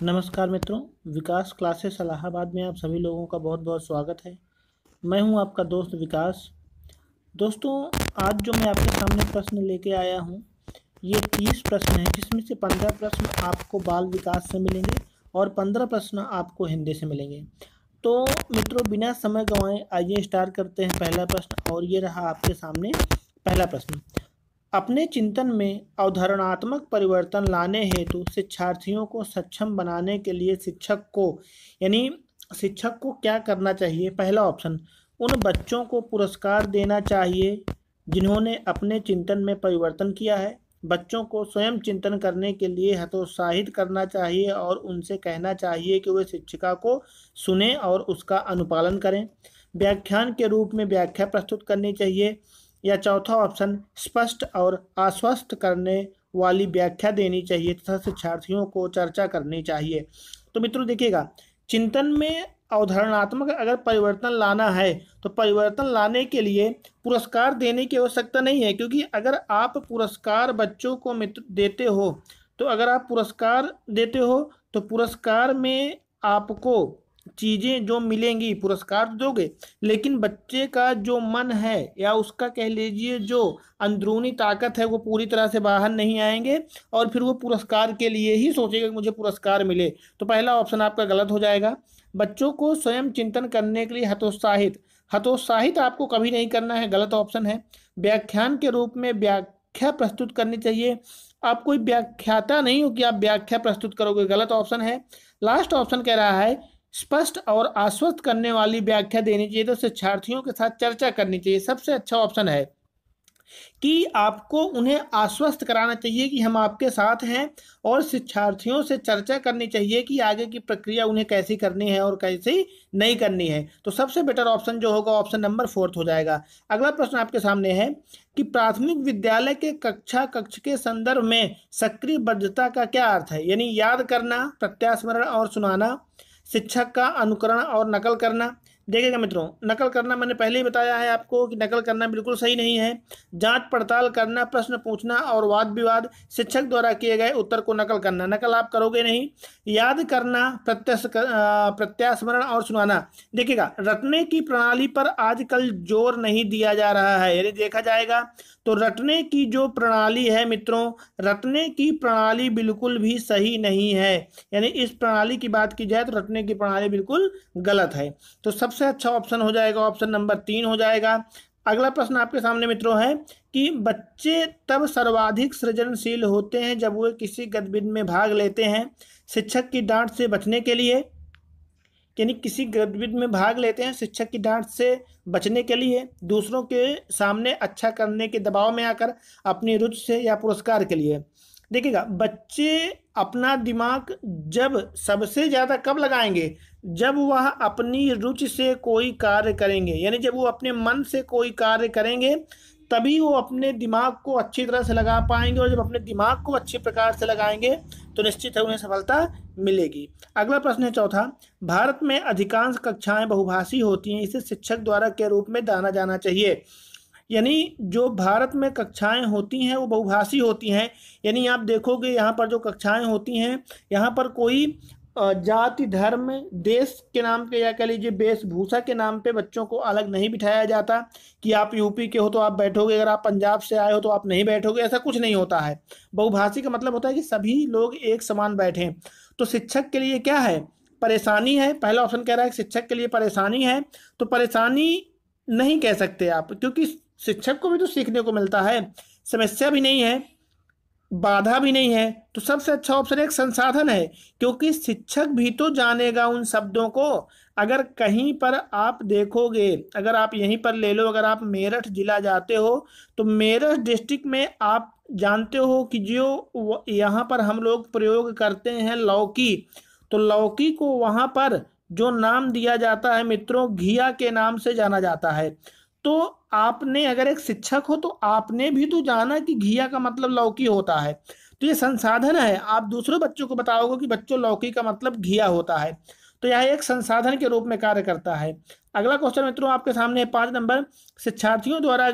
नमस्कार मित्रों, विकास क्लासेस इलाहाबाद में आप सभी लोगों का बहुत बहुत स्वागत है। मैं हूं आपका दोस्त विकास। दोस्तों, आज जो मैं आपके सामने प्रश्न लेके आया हूं, ये 30 प्रश्न हैं, जिसमें से 15 प्रश्न आपको बाल विकास से मिलेंगे और 15 प्रश्न आपको हिंदी से मिलेंगे। तो मित्रों, बिना समय गंवाए आइए स्टार्ट करते हैं पहला प्रश्न। और ये रहा आपके सामने पहला प्रश्न। अपने चिंतन में अवधारणात्मक परिवर्तन लाने हेतु शिक्षार्थियों को सक्षम बनाने के लिए शिक्षक को क्या करना चाहिए? पहला ऑप्शन, उन बच्चों को पुरस्कार देना चाहिए जिन्होंने अपने चिंतन में परिवर्तन किया है। बच्चों को स्वयं चिंतन करने के लिए हतोत्साहित करना चाहिए और उनसे कहना चाहिए कि वे शिक्षिका को सुने और उसका अनुपालन करें। व्याख्यान के रूप में व्याख्या प्रस्तुत करनी चाहिए। या चौथा ऑप्शन, स्पष्ट और आश्वस्त करने वाली व्याख्या देनी चाहिए तथा शिक्षार्थियों को चर्चा करनी चाहिए। तो मित्रों देखिएगा, चिंतन में अवधारणात्मक अगर परिवर्तन लाना है तो परिवर्तन लाने के लिए पुरस्कार देने की आवश्यकता नहीं है, क्योंकि अगर आप पुरस्कार बच्चों को मित्र देते हो तो अगर आप पुरस्कार देते हो तो पुरस्कार में आपको चीज़ें जो मिलेंगी, पुरस्कार तो दोगे, लेकिन बच्चे का जो मन है या उसका कह लीजिए जो अंदरूनी ताकत है वो पूरी तरह से बाहर नहीं आएंगे और फिर वो पुरस्कार के लिए ही सोचेगा कि मुझे पुरस्कार मिले। तो पहला ऑप्शन आपका गलत हो जाएगा। बच्चों को स्वयं चिंतन करने के लिए हतोत्साहित हतोत्साहित आपको कभी नहीं करना है, गलत ऑप्शन है। व्याख्यान के रूप में व्याख्या प्रस्तुत करनी चाहिए। आप कोई व्याख्याता नहीं हो कि आप व्याख्या प्रस्तुत करोगे, गलत ऑप्शन है। लास्ट ऑप्शन कह रहा है स्पष्ट और आश्वस्त करने वाली व्याख्या देनी चाहिए, तो शिक्षार्थियों के साथ चर्चा करनी चाहिए। सबसे अच्छा ऑप्शन है कि आपको उन्हें आश्वस्त कराना चाहिए कि हम आपके साथ हैं और शिक्षार्थियों से चर्चा करनी चाहिए कि आगे की प्रक्रिया उन्हें कैसी करनी है और कैसी नहीं करनी है। तो सबसे बेटर ऑप्शन जो होगा ऑप्शन नंबर 4 हो जाएगा। अगला प्रश्न आपके सामने है कि प्राथमिक विद्यालय के कक्ष के संदर्भ में सक्रिय बद्धता का क्या अर्थ है? यानी याद करना, प्रत्यास्मरण और सुनाना, शिक्षक का अनुकरण और नकल करना। देखिएगा मित्रों, नकल करना मैंने पहले ही बताया है आपको कि नकल करना बिल्कुल सही नहीं है। जांच पड़ताल करना, प्रश्न पूछना और वाद विवाद, शिक्षक द्वारा किए गए उत्तर को नकल करना, नकल आप करोगे नहीं। याद करना, प्रत्यास्मरण और सुनाना। देखिएगा, रटने की प्रणाली पर आजकल जोर नहीं दिया जा रहा है। यदि देखा जाएगा तो रटने की जो प्रणाली है मित्रों, रटने की प्रणाली बिल्कुल भी सही नहीं है। यानी इस प्रणाली की बात की जाए तो रटने की प्रणाली बिल्कुल गलत है। तो सबसे अच्छा ऑप्शन हो जाएगा ऑप्शन नंबर 3 हो जाएगा। अगला प्रश्न आपके सामने मित्रों है कि बच्चे तब सर्वाधिक सृजनशील होते हैं जब वे किसी गतिविधि में भाग लेते हैं। शिक्षक की डांट से बचने के लिए, यानी किसी गतिविधि में भाग लेते हैं शिक्षक की डांट से बचने के लिए, दूसरों के सामने अच्छा करने के दबाव में आकर, अपनी रुचि से, या पुरस्कार के लिए। देखिएगा, बच्चे अपना दिमाग जब सबसे ज़्यादा कब लगाएंगे? जब वह अपनी रुचि से कोई कार्य करेंगे, यानी जब वो अपने मन से कोई कार्य करेंगे तभी वो अपने दिमाग को अच्छी तरह से लगा पाएंगे, और जब अपने दिमाग को अच्छी प्रकार से लगाएंगे तो निश्चित है उन्हें सफलता मिलेगी। अगला प्रश्न है चौथा, भारत में अधिकांश कक्षाएं बहुभाषी होती हैं, इसे शिक्षक द्वारा के रूप में जाना जाना चाहिए। यानी जो भारत में कक्षाएं होती हैं वो बहुभाषी होती हैं। यानी आप देखोगे यहाँ पर जो कक्षाएं होती हैं, यहाँ पर कोई जाति, धर्म, देश के नाम पे या कह लीजिए वेशभूषा के नाम पे बच्चों को अलग नहीं बिठाया जाता कि आप यूपी के हो तो आप बैठोगे, अगर आप पंजाब से आए हो तो आप नहीं बैठोगे, ऐसा कुछ नहीं होता है। बहुभाषी का मतलब होता है कि सभी लोग एक समान बैठें। तो शिक्षक के लिए क्या है? परेशानी है। पहला ऑप्शन कह रहा है कि शिक्षक के लिए परेशानी है, तो परेशानी नहीं कह सकते आप, क्योंकि शिक्षक को भी तो सीखने को मिलता है। समस्या भी नहीं है, बाधा भी नहीं है, तो सबसे अच्छा ऑप्शन एक संसाधन है, क्योंकि शिक्षक भी तो जानेगा उन शब्दों को। अगर कहीं पर आप देखोगे, अगर आप यहीं पर ले लो, अगर आप मेरठ जिला जाते हो तो मेरठ डिस्ट्रिक्ट में आप जानते हो कि जो यहाँ पर हम लोग प्रयोग करते हैं लौकी, तो लौकी को वहाँ पर जो नाम दिया जाता है मित्रों, घिया के नाम से जाना जाता है। तो आपने अगर एक शिक्षक हो तो आपने भी तो जाना कि घिया का मतलब लौकी होता है। तो ये संसाधन है, आप दूसरे बच्चों को बताओगे कि बच्चों लौकी का मतलब घिया होता है, तो यह एक संसाधन के रूप में कार्य करता है। अगला क्वेश्चन मित्रों आपके सामने 5 नंबर, शिक्षार्थियों द्वारा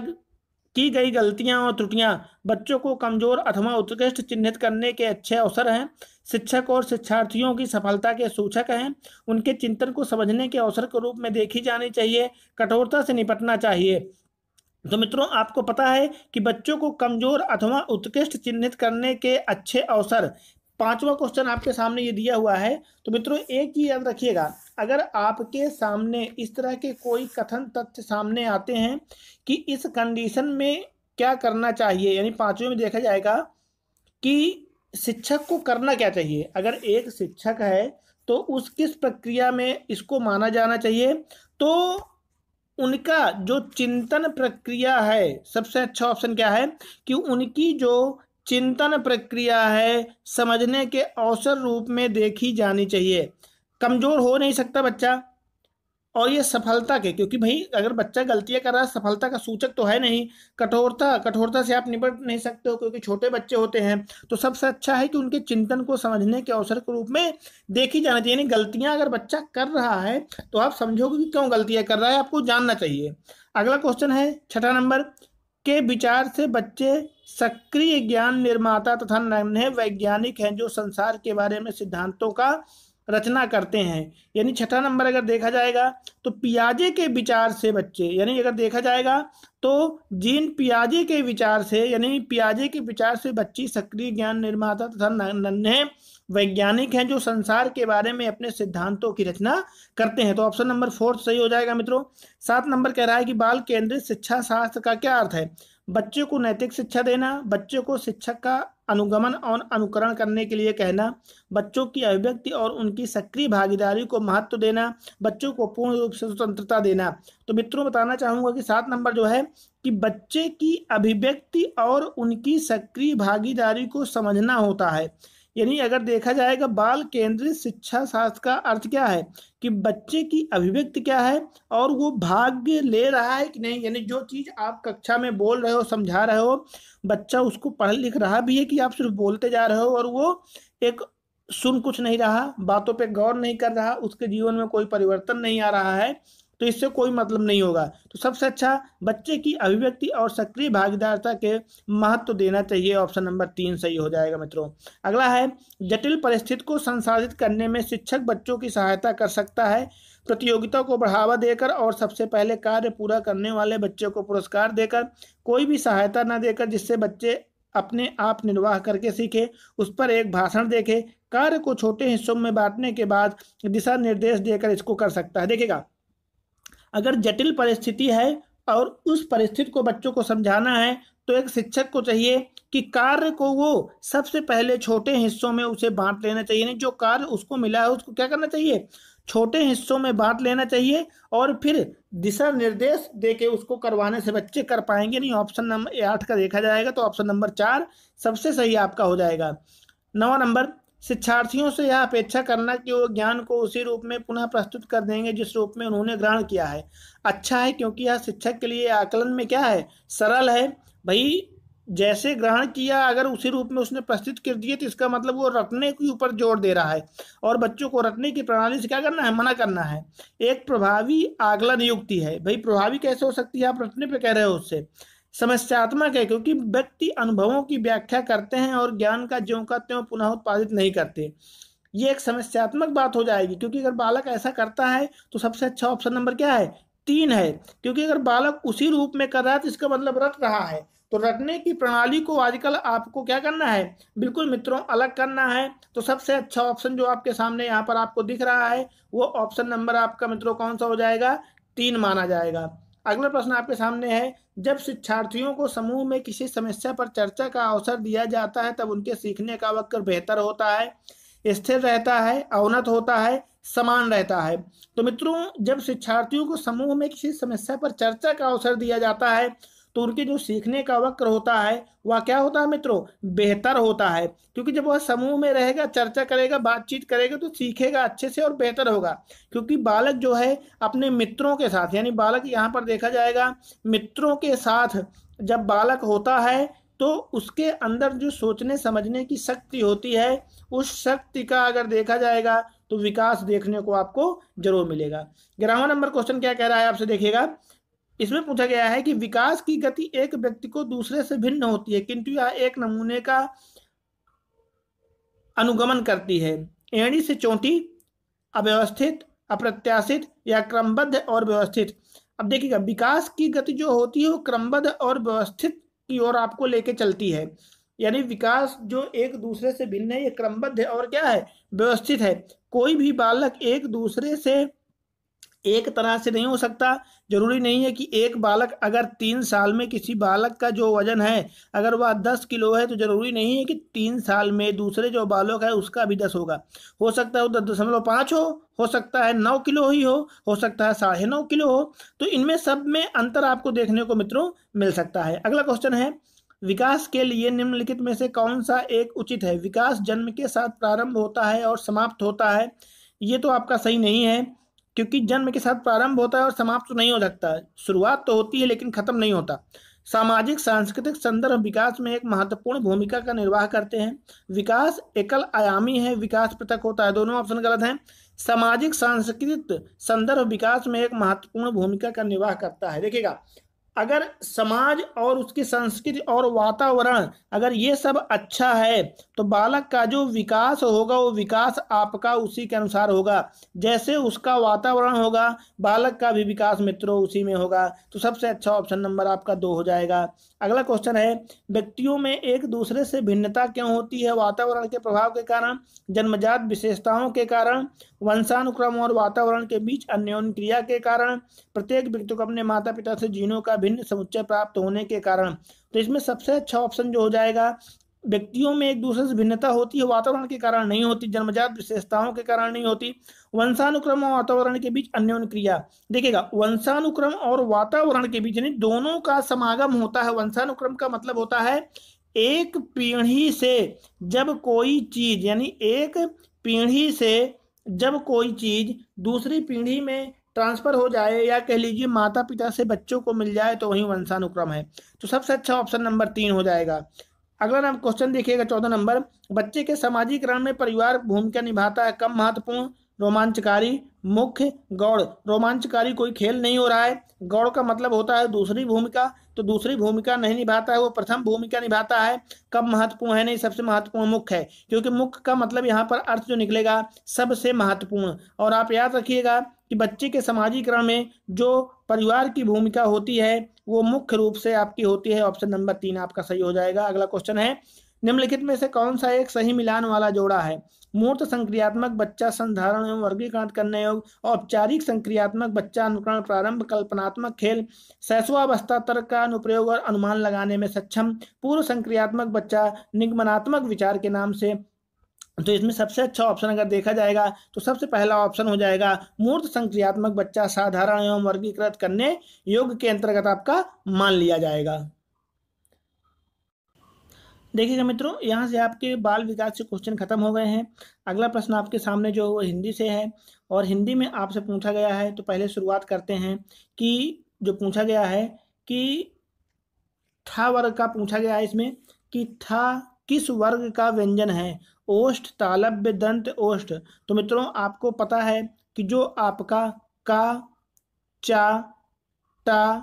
की गई गलतियां और त्रुटियां बच्चों को कमजोर अथवा उत्कृष्ट चिन्हित करने के अच्छे अवसर हैं। शिक्षक और शिक्षार्थियों की सफलता के सूचक हैं। उनके चिंतन को समझने के अवसर के रूप में देखी जानी चाहिए। कठोरता से निपटना चाहिए। तो मित्रों, आपको पता है कि बच्चों को कमजोर अथवा उत्कृष्ट चिन्हित करने के अच्छे अवसर, पांचवा क्वेश्चन आपके सामने ये दिया हुआ है। तो मित्रों, एक चीज याद रखिएगा, अगर आपके सामने इस तरह के कोई कथन तथ्य सामने आते हैं कि इस कंडीशन में क्या करना चाहिए, यानी पांचवें में देखा जाएगा कि शिक्षक को करना क्या चाहिए। अगर एक शिक्षक है तो उस किस प्रक्रिया में इसको माना जाना चाहिए, तो उनका जो चिंतन प्रक्रिया है, सबसे अच्छा ऑप्शन क्या है कि उनकी जो चिंतन प्रक्रिया है समझने के अवसर रूप में देखी जानी चाहिए। कमजोर हो नहीं सकता बच्चा, और ये सफलता के, क्योंकि भाई अगर बच्चा गलतियां कर रहा है, सफलता का सूचक तो है नहीं। कठोरता से आप निपट नहीं सकते हो क्योंकि छोटे बच्चे होते हैं। तो सबसे अच्छा है कि उनके चिंतन को समझने के अवसर के रूप में देखी जानी चाहिए। यानी गलतियां अगर बच्चा कर रहा है तो आप समझोगे कि क्यों गलतियां कर रहा है, आपको जानना चाहिए। अगला क्वेश्चन है 6 नंबर, के विचार से बच्चे सक्रिय ज्ञान निर्माता तथा नन्हे वैज्ञानिक हैं जो संसार के बारे में सिद्धांतों का रचना करते हैं। यानी 6 नंबर अगर देखा जाएगा तो पियाजे के विचार से बच्चे, यानी अगर देखा जाएगा तो जीन पियाजे के विचार से, यानी पियाजे के विचार से बच्ची सक्रिय ज्ञान निर्माता तथा नन्हे वैज्ञानिक हैं जो संसार के बारे में अपने सिद्धांतों की रचना करते हैं। तो ऑप्शन नंबर 4 सही हो जाएगा मित्रों। 7 नंबर कह रहा है कि बाल केंद्रित शिक्षा शास्त्र का क्या अर्थ है। बच्चे को नैतिक शिक्षा देना, बच्चे को शिक्षक का अनुगमन और अनुकरण करने के लिए कहना, बच्चों की अभिव्यक्ति और उनकी सक्रिय भागीदारी को महत्व देना, बच्चों को पूर्ण रूप से स्वतंत्रता देना। तो मित्रों, बताना चाहूंगा कि 7 नंबर जो है कि बच्चे की अभिव्यक्ति और उनकी सक्रिय भागीदारी को समझना होता है। यानी अगर देखा जाएगा बाल केंद्रित शिक्षा शास्त्र का अर्थ क्या है कि बच्चे की अभिव्यक्ति क्या है और वो भाग ले रहा है कि नहीं। यानी जो चीज आप कक्षा में बोल रहे हो, समझा रहे हो, बच्चा उसको पढ़ लिख रहा भी है कि आप सिर्फ बोलते जा रहे हो और वो एक सुन कुछ नहीं रहा, बातों पे गौर नहीं कर रहा, उसके जीवन में कोई परिवर्तन नहीं आ रहा है, तो इससे कोई मतलब नहीं होगा। तो सबसे अच्छा बच्चे की अभिव्यक्ति और सक्रिय भागीदारिता के महत्व देना चाहिए। ऑप्शन नंबर 3 सही हो जाएगा मित्रों। अगला है जटिल परिस्थिति को संसाधित करने में शिक्षक बच्चों की सहायता कर सकता है। प्रतियोगिता को बढ़ावा देकर और सबसे पहले कार्य पूरा करने वाले बच्चे को पुरस्कार देकर, कोई भी सहायता न देकर जिससे बच्चे अपने आप निर्वाह करके सीखे, उस पर एक भाषण देखे, कार्य को छोटे हिस्सों में बांटने के बाद दिशा निर्देश देकर इसको कर सकता है। देखिएगा, अगर जटिल परिस्थिति है और उस परिस्थिति को बच्चों को समझाना है तो एक शिक्षक को चाहिए कि कार्य को वो सबसे पहले छोटे हिस्सों में उसे बांट लेना चाहिए। नहीं, जो कार्य उसको मिला है उसको क्या करना चाहिए, छोटे हिस्सों में बांट लेना चाहिए और फिर दिशा निर्देश देके उसको करवाने से बच्चे कर पाएंगे। नहीं, ऑप्शन नंबर 8 का देखा जाएगा तो ऑप्शन नंबर 4 सबसे सही आपका हो जाएगा। 9 नंबर, शिक्षार्थियों से यह अपेक्षा करना कि वो ज्ञान को उसी रूप में पुनः प्रस्तुत कर देंगे जिस रूप में उन्होंने ग्रहण किया है, अच्छा है, क्योंकि यह शिक्षक के लिए आकलन में क्या है, सरल है। भाई जैसे ग्रहण किया अगर उसी रूप में उसने प्रस्तुत कर दिए तो इसका मतलब वो रटने के ऊपर जोर दे रहा है और बच्चों को रटने की प्रणाली से क्या करना है, मना करना है। एक प्रभावी आकलन युक्ति है। भाई प्रभावी कैसे हो सकती है, आप रटने पे कह रहे हो, उससे समस्यात्मक है क्योंकि व्यक्ति अनुभवों की व्याख्या करते हैं और ज्ञान का ज्यों का त्यों पुनः उत्पादित नहीं करते। ये एक समस्यात्मक बात हो जाएगी क्योंकि अगर बालक ऐसा करता है तो सबसे अच्छा ऑप्शन नंबर क्या है, 3 है, क्योंकि अगर बालक उसी रूप में कर रहा है तो इसका मतलब रट रहा है। तो रटने की प्रणाली को आजकल आपको क्या करना है, बिल्कुल मित्रों अलग करना है। तो सबसे अच्छा ऑप्शन जो आपके सामने यहाँ पर आपको दिख रहा है वो ऑप्शन नंबर आपका मित्रों कौन सा हो जाएगा, 3 माना जाएगा। अगला प्रश्न आपके सामने है, जब शिक्षार्थियों को समूह में किसी समस्या पर चर्चा का अवसर दिया जाता है तब उनके सीखने का वक्र बेहतर होता है, स्थिर रहता है, अवनत होता है, समान रहता है। तो मित्रों जब शिक्षार्थियों को समूह में किसी समस्या पर चर्चा का अवसर दिया जाता है तो उनके जो सीखने का वक्र होता है वह क्या होता है मित्रों, बेहतर होता है। क्योंकि जब वह समूह में रहेगा, चर्चा करेगा, बातचीत करेगा तो सीखेगा अच्छे से और बेहतर होगा। क्योंकि बालक जो है अपने मित्रों के साथ, यानी बालक यहाँ पर देखा जाएगा मित्रों के साथ जब बालक होता है तो उसके अंदर जो सोचने समझने की शक्ति होती है उस शक्ति का अगर देखा जाएगा तो विकास देखने को आपको जरूर मिलेगा। 11वां नंबर क्वेश्चन क्या कह रहा है आपसे, देखिएगा, इसमें पूछा गया है कि विकास की गति एक व्यक्ति को दूसरे से भिन्न होती है, किंतु यह एक नमूने का अनुगमन करती है। एड़ी से चोटी, अव्यवस्थित, अप्रत्याशित या क्रमबद्ध और व्यवस्थित। अब देखिएगा, विकास की गति जो होती है वो क्रमबद्ध और व्यवस्थित की ओर आपको लेके चलती है। यानी विकास जो एक दूसरे से भिन्न है, ये क्रमबद्ध है और क्या है, व्यवस्थित है। कोई भी बालक एक दूसरे से एक तरह से नहीं हो सकता। जरूरी नहीं है कि एक बालक अगर 3 साल में किसी बालक का जो वजन है अगर वह 10 किलो है, तो जरूरी नहीं है कि 3 साल में दूसरे जो बालक है उसका भी 10 होगा। हो सकता है वो 10.5 हो सकता है 9 किलो ही हो सकता है 9.5 किलो हो। तो इनमें सब में अंतर आपको देखने को मित्रों मिल सकता है। अगला क्वेश्चन है, विकास के लिए निम्नलिखित में से कौन सा एक उचित है। विकास जन्म के साथ प्रारंभ होता है और समाप्त होता है। ये तो आपका सही नहीं है, क्योंकि जन्म के साथ प्रारंभ होता है और समाप्त तो नहीं हो सकता है। शुरुआत तो होती है लेकिन खत्म नहीं होता। सामाजिक सांस्कृतिक संदर्भ विकास में एक महत्वपूर्ण भूमिका का निर्वाह करते हैं। विकास एकल आयामी है, विकास पृथक होता है। दोनों ऑप्शन गलत हैं। सामाजिक सांस्कृतिक संदर्भ विकास में एक महत्वपूर्ण भूमिका का निर्वाह करता है। देखिएगा, अगर समाज और उसकी संस्कृति और वातावरण अगर ये सब अच्छा है तो बालक का जो विकास होगा वो विकास आपका उसी के अनुसार होगा। जैसे उसका वातावरण होगा बालक का भी विकास मित्रों उसी में होगा। तो सबसे अच्छा ऑप्शन नंबर आपका 2 हो जाएगा। अगला क्वेश्चन है, व्यक्तियों में एक दूसरे से भिन्नता क्यों होती है। वातावरण के प्रभाव के कारण, जन्मजात विशेषताओं के कारण, वंशानुक्रम और वातावरण के बीच अन्योन्य क्रिया के कारण, प्रत्येक व्यक्ति को अपने माता पिता से जीनों का भिन्न समुच्चय प्राप्त होने के कारण। तो इसमें सबसे अच्छा ऑप्शन जो हो जाएगा, व्यक्तियों में एक दूसरे से भिन्नता होती है वातावरण के कारण नहीं होती, जन्मजात विशेषताओं के कारण नहीं होती, वंशानुक्रम और वातावरण के बीच अन्योन्य क्रिया। देखिएगा, वंशानुक्रम और वातावरण के बीच यानी दोनों का समागम होता है। वंशानुक्रम का मतलब होता है एक पीढ़ी से जब कोई चीज, यानी एक पीढ़ी से जब कोई चीज दूसरी पीढ़ी में ट्रांसफर हो जाए, या कह लीजिए माता पिता से बच्चों को मिल जाए, तो वही वंशानुक्रम है। तो सबसे अच्छा ऑप्शन नंबर 3 हो जाएगा। अगला नाम क्वेश्चन देखिएगा 14 नंबर, बच्चे के सामाजिकरण में परिवार भूमिका निभाता है। कम महत्वपूर्ण, रोमांचकारी, मुख्य, गौड़। रोमांचकारी कोई खेल नहीं हो रहा है। गौड़ का मतलब होता है दूसरी भूमिका, तो दूसरी भूमिका नहीं निभाता है, वो प्रथम भूमिका निभाता है। कम महत्वपूर्ण है नहीं, सबसे महत्वपूर्ण मुख्य है, क्योंकि मुख्य का मतलब यहाँ पर अर्थ जो निकलेगा सबसे महत्वपूर्ण। और आप याद रखिएगा कि बच्चे के समाजीकरण में जो परिवार की भूमिका होती है वो मुख्य रूप से आपकी होती है। ऑप्शन नंबर 3 आपका सही हो जाएगा। अगला क्वेश्चन है, निम्नलिखित में से कौन सा एक सही मिलान वाला जोड़ा है। मूर्त संक्रियात्मक बच्चा संधारण एवं वर्गीकरण करने योग्य, औपचारिक संक्रियात्मक बच्चा अनुकरण प्रारंभ, कल्पनात्मक खेल, शैशवावस्था तर्क का अनुप्रयोग और अनुमान लगाने में सक्षम, पूर्व संक्रियात्मक बच्चा निगमनात्मक विचार के नाम से। तो इसमें सबसे अच्छा ऑप्शन अगर देखा जाएगा तो सबसे पहला ऑप्शन हो जाएगा मूर्त संक्रियात्मक बच्चा साधारण एवं वर्गीकृत करने योग्य के अंतर्गत आपका मान लिया जाएगा। देखिएगा मित्रों, यहाँ से आपके बाल विकास से क्वेश्चन खत्म हो गए हैं। अगला प्रश्न आपके सामने जो वो हिंदी से है और हिंदी में आपसे पूछा गया है। तो पहले शुरुआत करते हैं कि जो पूछा गया है कि था वर्ग का पूछा गया है इसमें कि था किस वर्ग का व्यंजन है। ओष्ठ, तालव्य, दंत, ओष्ठ। तो मित्रों आपको पता है कि जो आपका का, चा, टा,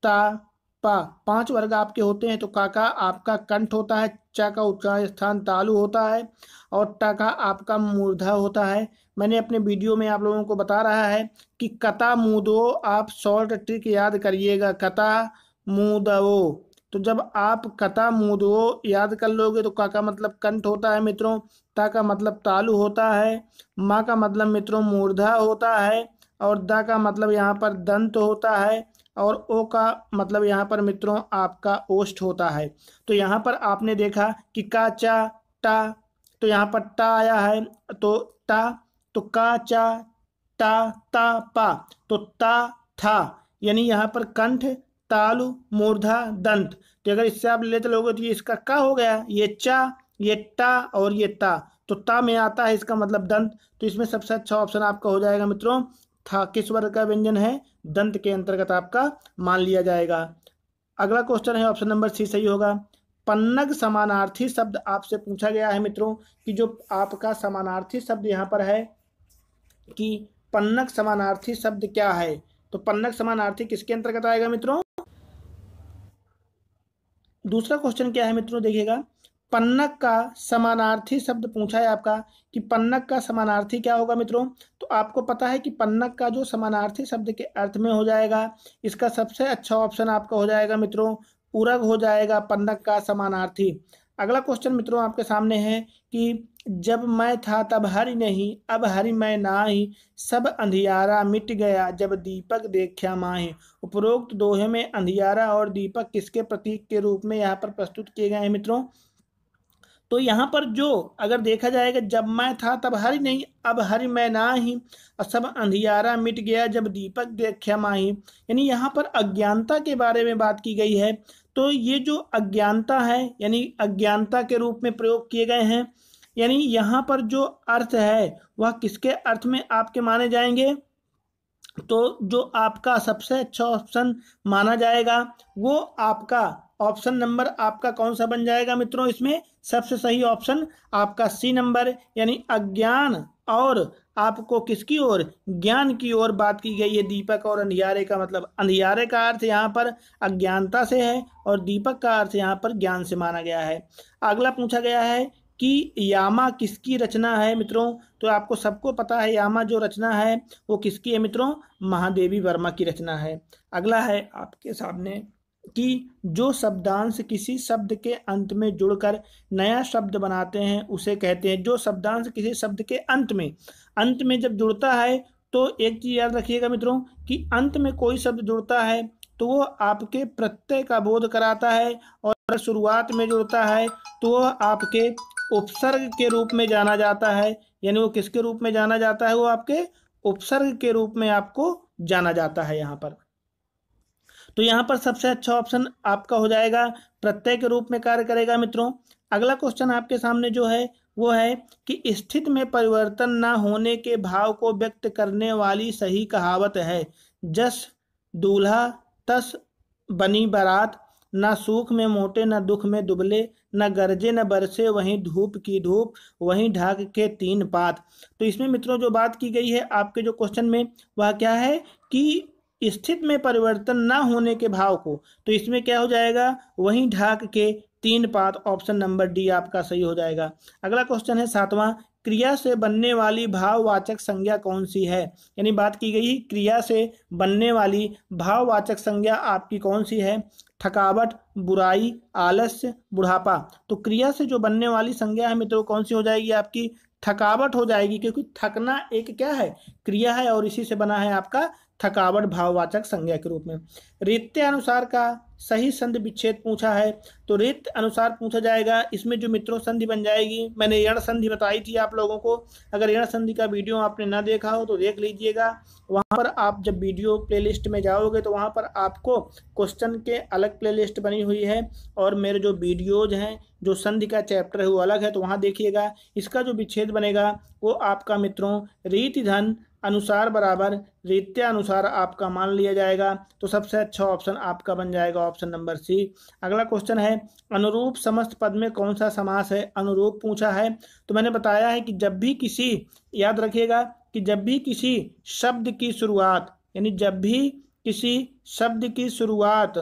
ता, पा 5 वर्ग आपके होते हैं। तो का आपका कंठ होता है, चा का उच्चारण स्थान तालु होता है और टा का आपका मूर्धा होता है। मैंने अपने वीडियो में आप लोगों को बता रहा है कि कता मुदो, आप शॉर्ट ट्रिक याद करिएगा, कता मुदो। तो जब आप कता मुदो याद कर लोगे तो का मतलब कंठ होता है मित्रों, ता का मतलब तालु होता है, माँ का मतलब मित्रों मूर्धा होता है और दा का मतलब यहाँ पर दंत होता है और ओ का मतलब यहाँ पर मित्रों आपका ओष्ठ होता है। तो यहाँ पर आपने देखा कि का, चा, टा, तो यहाँ पर टा आया है तो टा, तो का, चा, टा, ता, पा, तो ता था, यानी यहाँ पर कंठ, तालु, मूर्धा, दंत। तो अगर इससे आप लेते लोगे तो ये इसका का हो गया, ये चा, ये टा और ये ता। तो ता में आता है इसका मतलब दंत। तो इसमें सबसे अच्छा ऑप्शन आपका हो जाएगा मित्रों था किस वर्ग का व्यंजन है, दंत के अंतर्गत आपका मान लिया जाएगा। अगला क्वेश्चन है ऑप्शन नंबर सी सही होगा। पन्नग समानार्थी शब्द आपसे पूछा गया है मित्रों कि जो आपका समानार्थी शब्द यहाँ पर है कि पन्नग समानार्थी शब्द क्या है। तो पन्नग समानार्थी किसके अंतर्गत आएगा मित्रों? दूसरा क्वेश्चन क्या है मित्रों, देखिएगा, पन्नग का समानार्थी शब्द पूछा है आपका कि पन्नग का समानार्थी क्या होगा मित्रों। तो आपको पता है कि पन्नग का जो समानार्थी शब्द के अर्थ में हो जाएगा, इसका सबसे अच्छा ऑप्शन आपका हो जाएगा मित्रों पूरक हो जाएगा, पन्नग का समानार्थी। अगला क्वेश्चन मित्रों आपके सामने है कि जब मैं था तब हरि नहीं, अब हरि मैं नाही, सब अंधियारा मिट गया, जब दीपक देखा माही। उपरोक्त दोहे में अंधियारा और दीपक किसके प्रतीक के रूप में यहाँ पर प्रस्तुत किए गए हैं मित्रों? तो यहाँ पर जो अगर देखा जाएगा, जब मैं था तब हरि नहीं, अब हरि मैं नाही, और सब अंधियारा मिट गया, जब दीपक देखा माही, यानी यहाँ पर अज्ञानता के बारे में बात की गई है। तो ये जो अज्ञानता है यानी अज्ञानता के रूप में प्रयोग किए गए हैं, यानी यहाँ पर जो अर्थ है वह किसके अर्थ में आपके माने जाएंगे? तो जो आपका सबसे अच्छा ऑप्शन माना जाएगा वो आपका ऑप्शन नंबर आपका कौन सा बन जाएगा मित्रों? इसमें सबसे सही ऑप्शन आपका सी नंबर, यानी अज्ञान और आपको किसकी ओर, ज्ञान की ओर बात की गई है। दीपक और अंधियारे का मतलब अंधियारे का अर्थ यहाँ पर अज्ञानता से है और दीपक का अर्थ यहाँ पर ज्ञान से माना गया है। अगला पूछा गया है कि यामा किसकी रचना है मित्रों? तो आपको सबको पता है यामा जो रचना है वो किसकी है मित्रों? महादेवी वर्मा की रचना है। अगला है आपके सामने कि जो शब्दांश किसी शब्द के अंत में जुड़कर नया शब्द बनाते हैं उसे कहते हैं। जो शब्दांश किसी शब्द के अंत में जब जुड़ता है, तो एक चीज याद रखिएगा मित्रों कि अंत में कोई शब्द जुड़ता है तो वो आपके प्रत्यय का बोध कराता है, और शुरुआत में जुड़ता है तो वो आपके उपसर्ग के रूप में जाना जाता है। यानी वो किसके रूप में जाना जाता है? वो आपके उपसर्ग के रूप में आपको जाना जाता है यहाँ पर। तो यहाँ पर सबसे अच्छा ऑप्शन आपका हो जाएगा प्रत्यय के रूप में कार्य करेगा मित्रों। अगला क्वेश्चन आपके सामने जो है वो है कि स्थिति में परिवर्तन न होने के भाव को व्यक्त करने वाली सही कहावत है। जस दूल्हा तस बनी बारात, न सुख में मोटे न दुख में दुबले, न गरजे न बरसे वहीं धूप की धूप, वहीं ढाक के तीन पात। तो इसमें मित्रों जो बात की गई है आपके जो क्वेश्चन में वह क्या है कि स्थिति में परिवर्तन ना होने के भाव को, तो इसमें क्या हो जाएगा? वहीं ढाक के तीन पात, ऑप्शन नंबर डी आपका सही हो जाएगा। अगला क्वेश्चन है सातवां, क्रिया से बनने वाली भाववाचक संज्ञा कौन सी है? यानी बात की गई क्रिया से बनने वाली भाववाचक संज्ञा आपकी कौन सी है? थकावट, बुराई, आलस्य, बुढ़ापा। तो क्रिया से जो बनने वाली संज्ञा है मित्रों कौन सी हो जाएगी? आपकी थकावट हो जाएगी, क्योंकि थकना एक क्या है? क्रिया है, और इसी से बना है आपका थकावट भाववाचक संज्ञा के रूप में। रीत्य अनुसार का सही संधि विच्छेद पूछा है, तो रीत्य अनुसार पूछा जाएगा। इसमें जो मित्रों संधि बन जाएगी, मैंने यण संधि बताई थी आप लोगों को, अगर यण संधि का वीडियो आपने ना देखा हो तो देख लीजिएगा। वहाँ पर आप जब वीडियो प्लेलिस्ट में जाओगे तो वहाँ पर आपको क्वेश्चन के अलग प्लेलिस्ट बनी हुई है, और मेरे जो वीडियोज हैं जो संधि का चैप्टर है वो अलग है, तो वहाँ देखिएगा। इसका जो विच्छेद बनेगा वो आपका मित्रों रीति धन अनुसार बराबर रीत्या अनुसार आपका मान लिया जाएगा। तो सबसे अच्छा ऑप्शन आपका बन जाएगा ऑप्शन नंबर सी। अगला क्वेश्चन है अनुरूप समस्त पद में कौन सा समास है? अनुरूप पूछा है, तो मैंने बताया है कि जब भी किसी, याद रखिएगा कि जब भी किसी शब्द की शुरुआत, यानी जब भी किसी शब्द की शुरुआत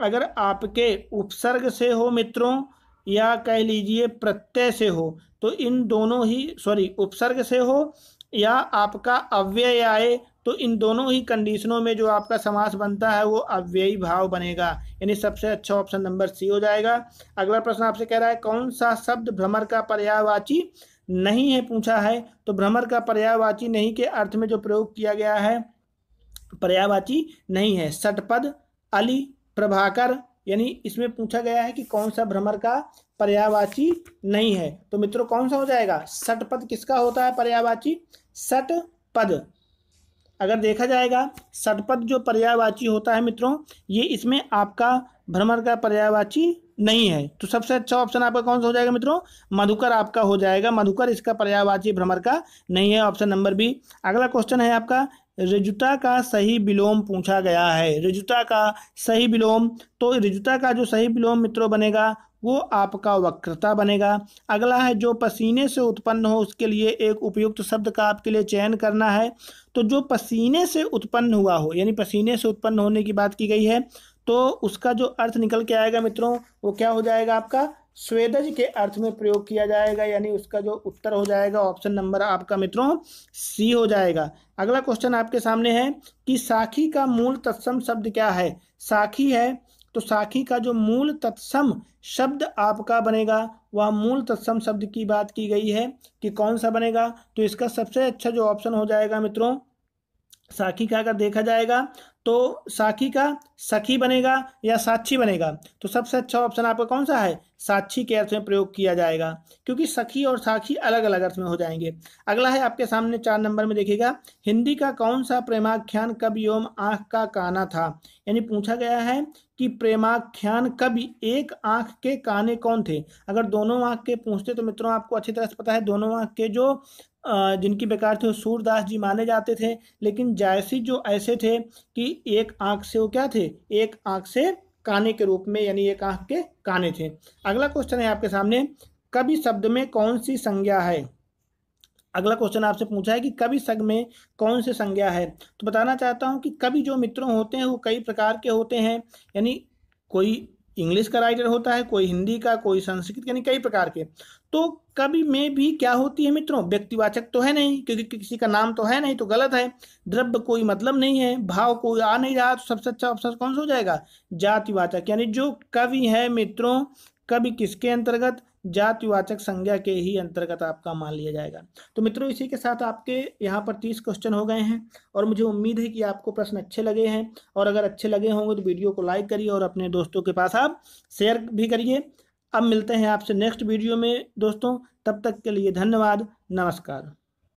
अगर आपके उपसर्ग से हो मित्रों, या कह लीजिए प्रत्यय से हो, तो इन दोनों ही उपसर्ग से हो या आपका अव्यय आए, तो इन दोनों ही कंडीशनों में जो आपका समास बनता है वो अव्ययी भाव बनेगा। यानी सबसे अच्छा ऑप्शन नंबर सी हो जाएगा। अगला प्रश्न आपसे कह रहा है कौन सा शब्द भ्रमर का पर्यायवाची नहीं है पूछा है। तो भ्रमर का पर्यायवाची नहीं के अर्थ में जो प्रयोग किया गया है पर्यायवाची नहीं है। षटपद, अली, प्रभाकर, यानी इसमें पूछा गया है कि कौन सा भ्रमर का पर्यायवाची नहीं है। तो मित्रों कौन सा हो जाएगा? षटपद किसका होता है पर्यायवाची? षटपद। अगर देखा जाएगा षटपद जो पर्यायवाची होता है मित्रों, ये इसमें आपका भ्रमर का पर्यायवाची नहीं है। तो सबसे अच्छा ऑप्शन आपका कौन सा हो जाएगा मित्रों? मधुकर आपका हो जाएगा। मधुकर इसका पर्यायवाची भ्रमर का नहीं है, ऑप्शन नंबर बी। अगला क्वेश्चन है आपका ऋजुता का सही विलोम पूछा गया है। ऋजुता का सही विलोम, तो ऋजुता का जो सही विलोम मित्रों बनेगा वो आपका वक्रता बनेगा। अगला है जो पसीने से उत्पन्न हो उसके लिए एक उपयुक्त शब्द का आपके लिए चयन करना है। तो जो पसीने से उत्पन्न हुआ हो, यानी पसीने से उत्पन्न होने की बात की गई है, तो उसका जो अर्थ निकल के आएगा मित्रों वो क्या हो जाएगा, आपका स्वेदज के अर्थ में प्रयोग किया जाएगा, यानी उसका जो उत्तर हो जाएगा ऑप्शन नंबर आपका मित्रों सी हो जाएगा। अगला क्वेश्चन आपके सामने है कि साखी का मूल तत्सम शब्द क्या है। साखी है तो साखी का जो मूल तत्सम शब्द आपका बनेगा, वह मूल तत्सम शब्द की बात की गई है कि कौन सा बनेगा। तो इसका सबसे अच्छा जो ऑप्शन हो जाएगा मित्रों साखी का, अगर देखा जाएगा तो साखी का सखी बनेगा या साक्षी बनेगा। तो सबसे अच्छा ऑप्शन आपका कौन सा है, साक्षी के अर्थ में प्रयोग किया जाएगा, क्योंकि सखी और साखी अलग अलग अर्थ में हो जाएंगे। अगला है आपके सामने 4 नंबर में देखिएगा, हिंदी का कौन सा प्रेमाख्यान कवि एवं आंख का काना था। यानी पूछा गया है कि प्रेमाख्यान कवि एक आंख के काने कौन थे। अगर दोनों आंख के पूछते तो मित्रों आपको अच्छी तरह से पता है, दोनों आंख के जो जिनकी बेकार थे वो सूरदास जी माने जाते थे, लेकिन जायसी जो ऐसे थे कि एक आंख से वो क्या थे, एक आंख से काने के रूप में, यानी एक आंख के काने थे। अगला क्वेश्चन है आपके सामने, कवि शब्द में कौन सी संज्ञा है। अगला क्वेश्चन आपसे पूछा है कि कवि शब्द में कौन सी संज्ञा है। तो बताना चाहता हूं कि कवि जो मित्रों होते हैं वो कई प्रकार के होते हैं, यानी कोई इंग्लिश का राइटर होता है, कोई हिंदी का, कोई संस्कृत, यानी कई प्रकार के। तो कवि में भी क्या होती है मित्रों, व्यक्तिवाचक तो है नहीं, क्योंकि किसी का नाम तो है नहीं, तो गलत है। द्रव्य कोई मतलब नहीं है, भाव कोई आ नहीं रहा, तो सबसे अच्छा ऑप्शन कौन सा हो जाएगा, जातिवाचक। यानी जो कवि है मित्रों, कवि किसके अंतर्गत, जातिवाचक संज्ञा के ही अंतर्गत आपका मान लिया जाएगा। तो मित्रों इसी के साथ आपके यहाँ पर 30 क्वेश्चन हो गए हैं, और मुझे उम्मीद है कि आपको प्रश्न अच्छे लगे हैं, और अगर अच्छे लगे होंगे तो वीडियो को लाइक करिए और अपने दोस्तों के पास आप शेयर भी करिए। अब मिलते हैं आपसे नेक्स्ट वीडियो में दोस्तों, तब तक के लिए धन्यवाद, नमस्कार।